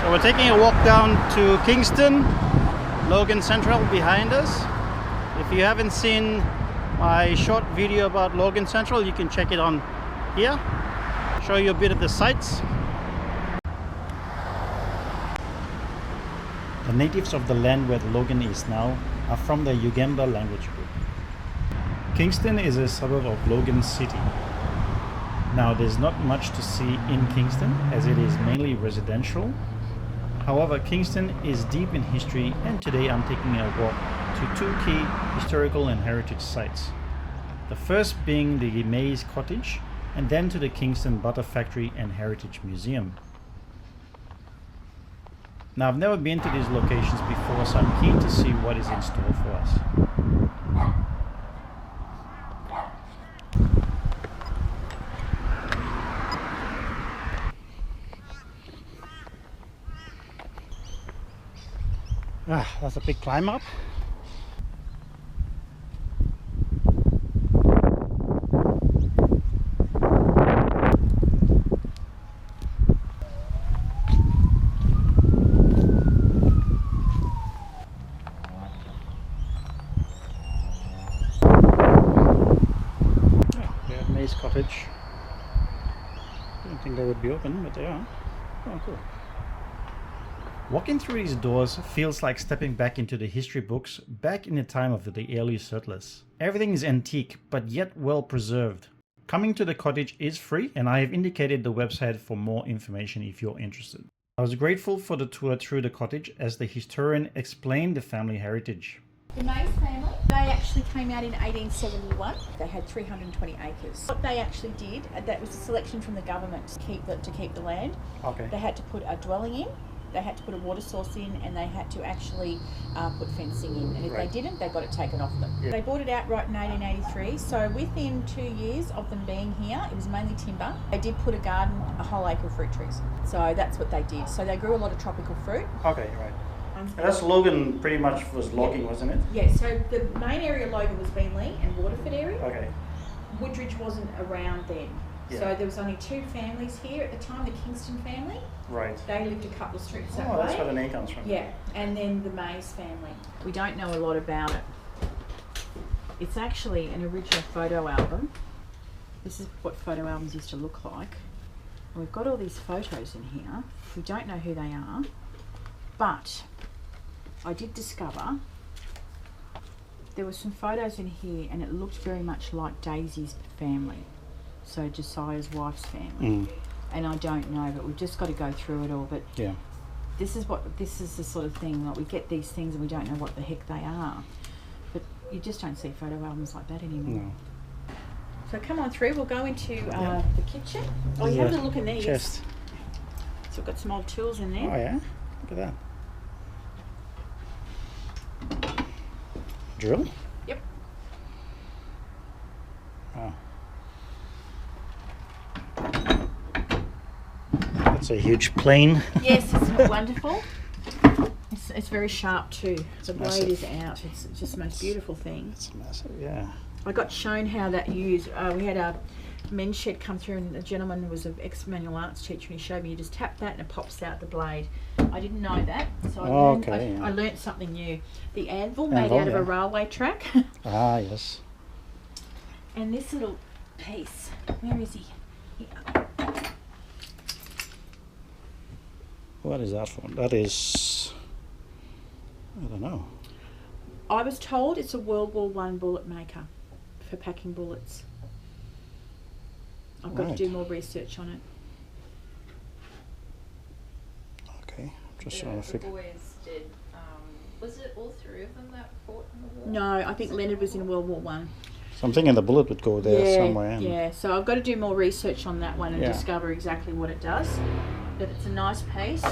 So we're taking a walk down to Kingston, Logan Central behind us. If you haven't seen my short video about Logan Central, you can check it on here. Show you a bit of the sights. The natives of the land where Logan is now are from the Uganda language group. Kingston is a suburb of Logan City. Now there's not much to see in Kingston as it is mainly residential. However, Kingston is deep in history, and today I'm taking a walk to two key historical and heritage sites. The first being the Maize Cottage, and then to the Kingston Butter Factory and Heritage Museum. Now I've never been to these locations before, so I'm keen to see what is in store for us. That's a big climb up. Cottage. I didn't think they would be open, but they are. Oh, cool. Walking through these doors feels like stepping back into the history books back in the time of the early settlers. Everything is antique, but yet well preserved. Coming to the cottage is free, and I have indicated the website for more information if you're interested. I was grateful for the tour through the cottage as the historian explained the family heritage. The Maize family, they actually came out in 1871. They had 320 acres. What they actually did, that was a selection from the government to keep the land. Okay. They had to put a dwelling in, they had to put a water source in, and they had to actually put fencing in. And if they didn't, they got it taken off them. Yeah. They bought it outright in 1883. So within 2 years of them being here, it was mainly timber. They did put a garden, a whole acre of fruit trees. So that's what they did. So they grew a lot of tropical fruit. Okay, right. And that's Logan pretty much was logging, wasn't it? Yeah, so the main area of Logan was Beenleigh and Waterford area. Okay. Woodridge wasn't around then. Yeah. So there was only two families here at the time, the Kingston family. Right. They lived a couple of streets that way. Oh, that's way. where the name comes from. Yeah, and then the Maize family. We don't know a lot about it. It's actually an original photo album. This is what photo albums used to look like. And we've got all these photos in here. We don't know who they are, but I did discover there were some photos in here and it looked very much like Daisy's family, so Josiah's wife's family. And I don't know, but we've just got to go through it all. But yeah, this is the sort of thing, like we get these things and we don't know what the heck they are, but you just don't see photo albums like that anymore. No. So come on through, we'll go into the kitchen. Oh, you have a look in there. Chest. So we've got some old tools in there. Oh yeah, look at that. Drill? Yep. Wow. That's a huge plane. Yes, it's wonderful. It's very sharp too. The blade is out. It's just the most beautiful thing. It's massive, yeah. I got shown how that used. We had a men's shed come through and the gentleman was an ex-manual arts teacher and he showed me you just tap that and it pops out the blade. I didn't know that, so I learned something new. The anvil made out of a railway track. Ah, yes. And this little piece, where is he? Here. What is that for? That is, I don't know. I was told it's a World War I bullet maker for packing bullets. I've got to do more research on it. Okay, just trying to figure. The boys did. Was it all three of them that fought in the war? No, I think Leonard was in World War One. So I'm thinking the bullet would go there somewhere. Yeah, so I've got to do more research on that one and discover exactly what it does. But it's a nice piece.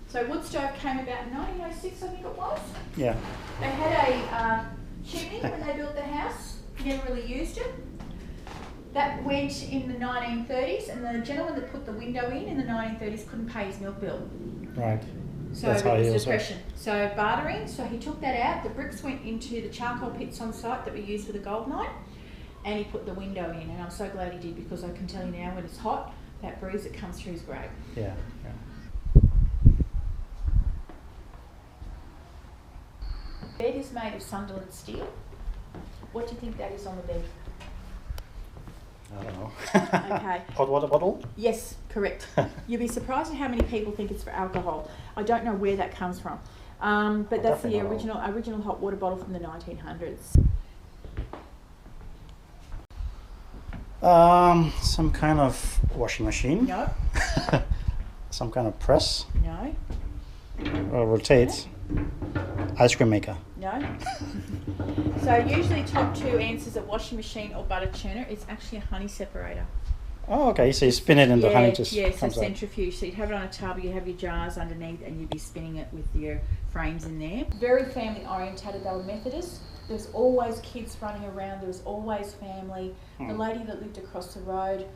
So wood stove came about in 1906, I think it was. Yeah. They had a chimney when they built the house. Never really used it. That went in the 1930s, and the gentleman that put the window in the 1930s couldn't pay his milk bill. Right. So it was depression. So bartering, so he took that out. The bricks went into the charcoal pits on site that we used for the gold mine. and he put the window in, and I'm so glad he did, because I can tell you now when it's hot, that breeze that comes through is great. Yeah. The bed is made of Sunderland steel. What do you think that is on the bed? I don't know. Okay. Hot water bottle? Yes, correct. You'll be surprised at how many people think it's for alcohol. I don't know where that comes from. But that's the Definitely not. original hot water bottle from the 1900s. Some kind of washing machine. No, Some kind of press. no, Or rotate. Ice cream maker. no. So usually top two answers are washing machine or butter churner. It's actually a honey separator. Oh, okay. So you spin it and the honey just so comes out. centrifuge. So you'd have it on a tub, you have your jars underneath, and you'd be spinning it with your frames in there. Very family orientated. They were Methodists. There's always kids running around. There was always family. The lady that lived across the road,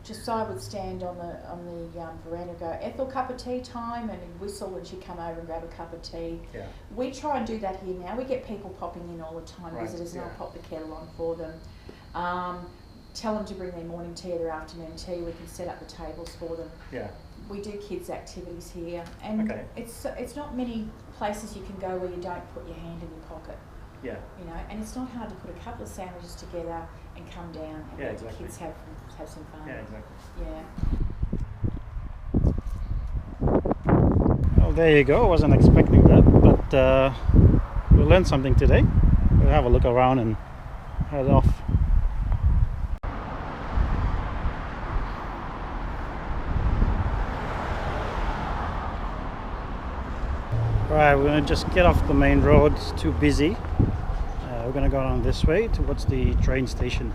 Josiah would stand on the veranda and go, Ethel, cup of tea time, and he'd whistle when she'd come over and grab a cup of tea. Yeah. We try and do that here now. We get people popping in all the time, Right, visitors, and yeah. I'll pop the kettle on for them. Tell them to bring their morning tea or their afternoon tea. We can set up the tables for them. Yeah. We do kids' activities here, and Okay. it's not many places you can go where you don't put your hand in your pocket. Yeah. You know, and it's not hard to put a couple of sandwiches together and come down and Yeah, let exactly. the kids have some fun. Yeah, exactly. Yeah. Well, there you go. I wasn't expecting that, but we learned something today. We'll have a look around and head off. Right, we're going to just get off the main road. It's too busy. We're going to go on this way towards the train station.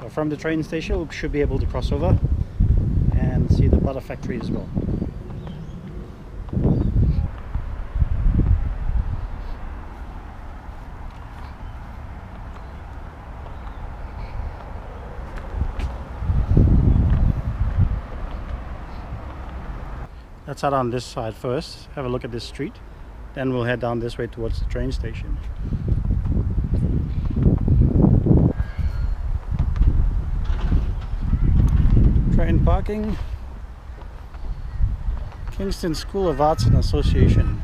So from the train station we should be able to cross over and see the butter factory as well. Let's head on this side first, have a look at this street, then we'll head down this way towards the train station. Train parking, Kingston School of Arts and Association.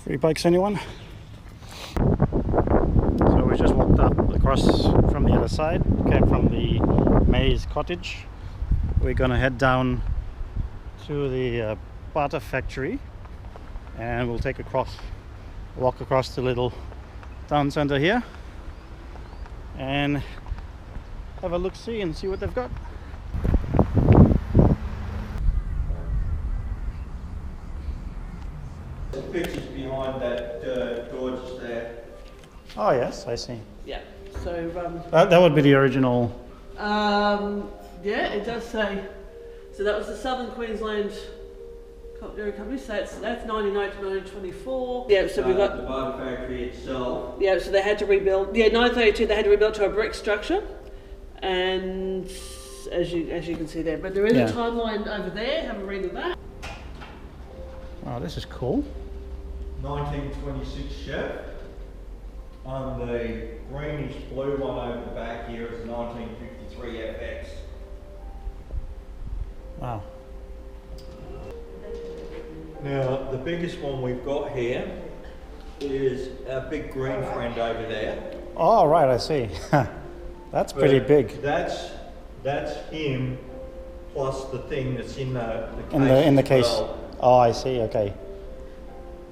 Free bikes, anyone? So we just walked up across from the other side, came from the Maze Cottage. We're gonna head down to the butter factory and we'll walk across the little town center here and have a look-see and see what they've got. The pictures behind that George there. Oh yes, I see. Yeah. So That would be the original. yeah, it does say. So that was the Southern Queensland Dairy Company. So that's 1908 to 1924. Yeah. So we've The got. butter factory itself. Yeah. So they had to rebuild. Yeah, 1932 they had to rebuild to a brick structure, and as you can see there. But there is Yeah. a timeline over there. Have a read of that. Oh, this is cool. 1926 chef. And the greenish blue one over the back here is 1953 FX. Wow. Now, the biggest one we've got here is our big green friend over there. Oh, right, I see. That's pretty But big. That's him plus the thing that's in the In the case. case. as well. Oh, I see. Okay.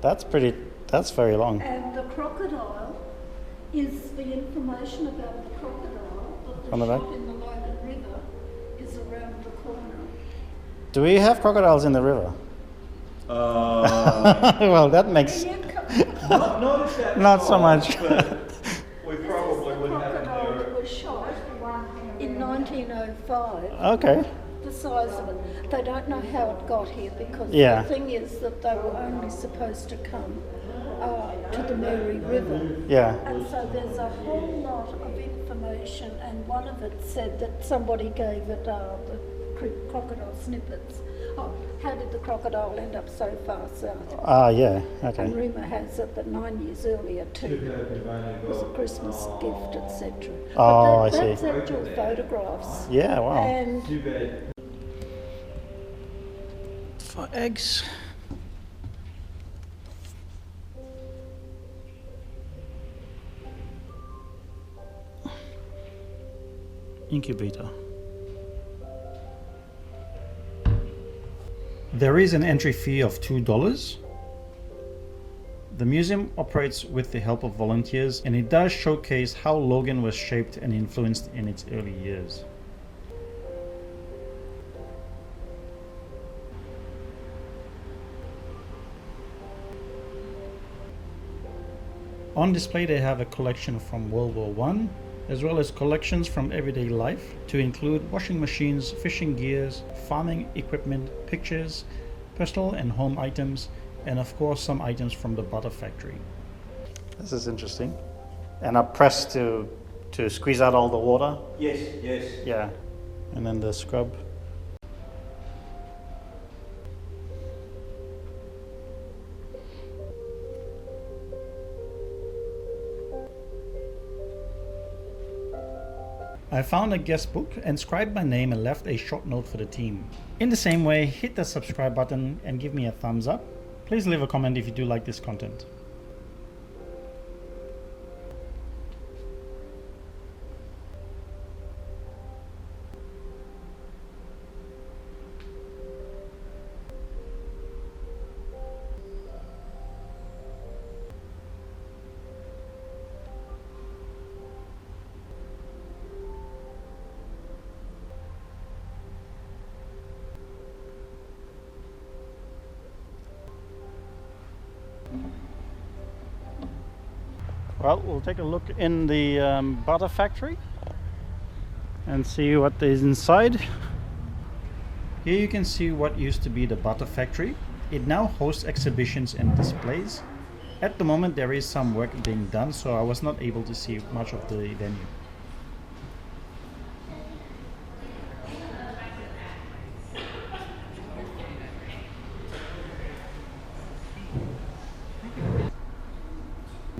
That's very long. And the crocodile is the information about the crocodile that On the the back? shop in the Logan River is around the corner. Do we have crocodiles in the river? Well, that makes Can you co- Not at that Not so time, much. but we This probably is the would have them crocodile there. that was shot in 1905. okay. The size of it. They don't know how it got here because Yeah. the thing is that they were only supposed to come to the Mary River. Yeah. And so there's a whole lot of information, and one of it said that somebody gave it the crocodile snippets. Oh, how did the crocodile end up so far south? Ah, yeah, And okay. rumour has it that 9 years earlier too was a Christmas gift, etc. Oh, I That's see. actual photographs. Yeah, wow. And Too bad. For eggs. Incubator. There is an entry fee of $2. The museum operates with the help of volunteers, and it does showcase how Logan was shaped and influenced in its early years. On display they have a collection from World War I, as well as collections from everyday life, to include washing machines, fishing gears, farming equipment, pictures, personal and home items, and of course some items from the butter factory. This is interesting. And a press to squeeze out all the water. Yes, yes. Yeah. And then the scrub. I found a guest book and scribed my name and left a short note for the team. In the same way, hit the subscribe button and give me a thumbs up. Please leave a comment if you do like this content. Well, we'll take a look in the butter factory and see what is inside. Here you can see what used to be the butter factory. It now hosts exhibitions and displays. At the moment there is some work being done, so I was not able to see much of the venue.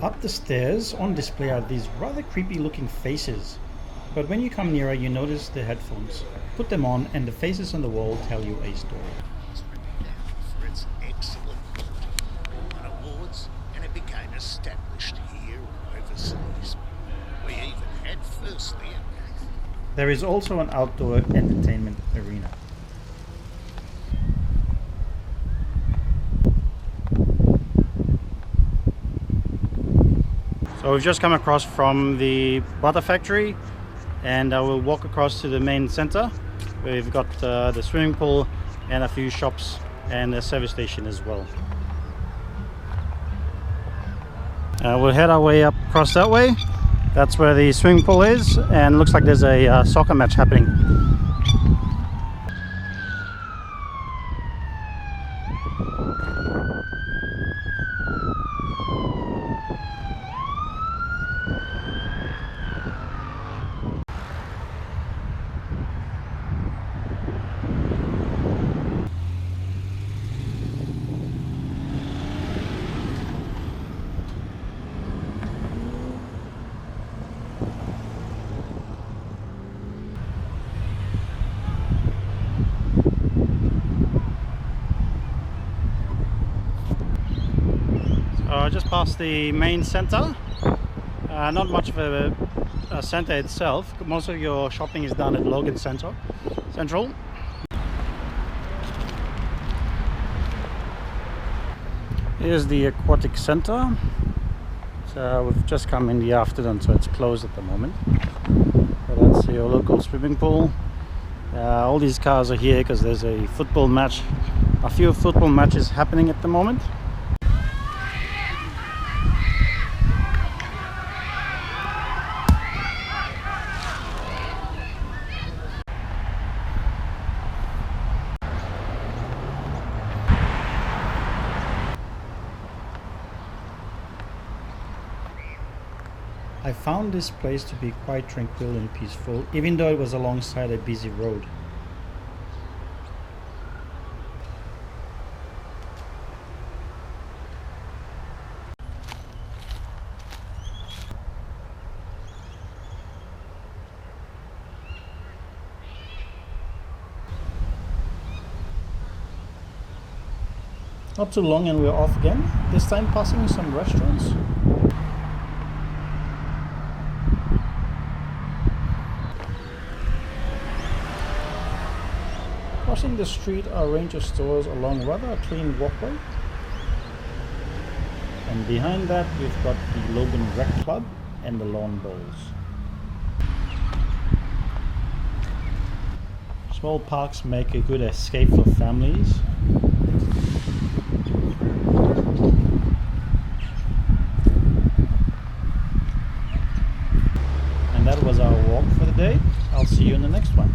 Up the stairs on display are these rather creepy looking faces, but when you come nearer you notice the headphones. Put them on and the faces on the wall tell you a story. was renowned for its excellent quality, won awards, and it became established here and overseas. We even had firstly There is also an outdoor entertainment arena. So we've just come across from the butter factory, and I will walk across to the main center. We've got the swimming pool and a few shops and a service station as well. We'll head our way up across that way. That's where the swimming pool is, and looks like there's a soccer match happening. Just past the main center. Not much of a center itself. Most of your shopping is done at Logan Central. Here's the aquatic center. So we've just come in the afternoon, so it's closed at the moment. But that's your local swimming pool. All these cars are here because there's a football match. A few football matches happening at the moment. I found this place to be quite tranquil and peaceful, even though it was alongside a busy road. Not too long and we're off again, this time passing some restaurants. Crossing the street are a range of stores along rather a clean walkway. And behind that we've got the Logan Rec Club and the lawn bowls. Small parks make a good escape for families. And that was our walk for the day. I'll see you in the next one.